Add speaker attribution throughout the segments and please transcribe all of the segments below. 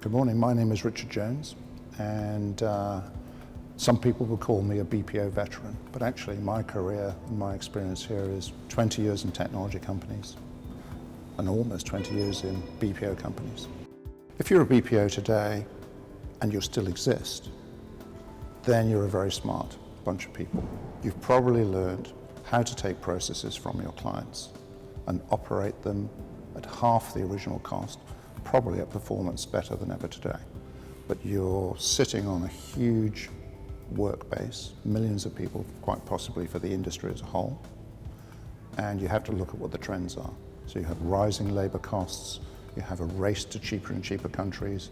Speaker 1: Good morning, my name is Richard Jones, and some people will call me a BPO veteran, but actually my career and my experience here is 20 years in technology companies and almost 20 years in BPO companies. If you're a BPO today and you still exist, then you're a very smart bunch of people. You've probably learned how to take processes from your clients and operate them at half the original cost, probably at performance better than ever today. But you're sitting on a huge work base, millions of people, quite possibly for the industry as a whole, and you have to look at what the trends are. So you have rising labor costs, you have a race to cheaper and cheaper countries,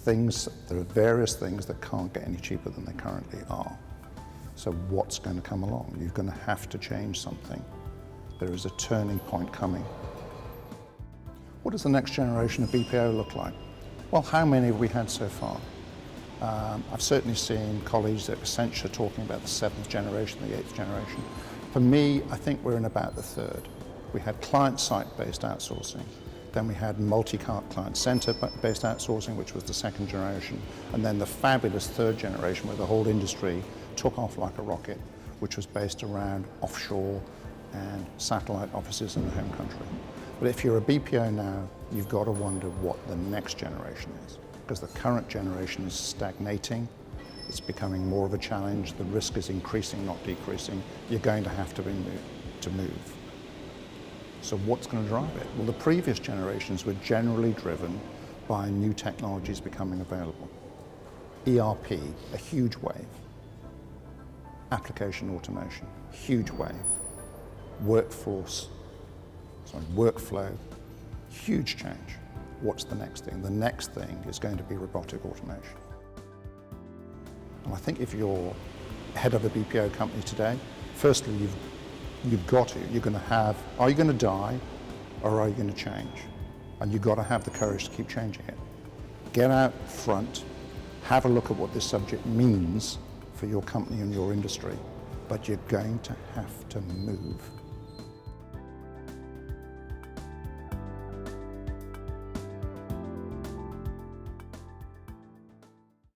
Speaker 1: there are various things that can't get any cheaper than they currently are. So what's going to come along? You're going to have to change something. There is a turning point coming. What does the next generation of BPO look like? Well, how many have we had so far? I've certainly seen colleagues at Accenture talking about the 7th generation, the 8th generation. For me, I think we're in about the 3rd. We had client-site-based outsourcing. Then we had multi-client center-based outsourcing, which was the 2nd generation. And then the fabulous 3rd generation, where the whole industry took off like a rocket, which was based around offshore and satellite offices in the home country. But if you're a BPO now, you've got to wonder what the next generation is, because the current generation is stagnating. It's becoming more of a challenge. The risk is increasing, not decreasing. You're going to have to move. So what's going to drive it? Well, the previous generations were generally driven by new technologies becoming available. ERP, a huge wave. Application automation, huge wave. Workflow, huge change. What's the next thing? The next thing is going to be robotic automation. And I think if you're head of a BPO company today, firstly, you're going to have, are you going to die or are you going to change? And you've got to have the courage to keep changing it. Get out front, have a look at what this subject means for your company and your industry, but you're going to have to move.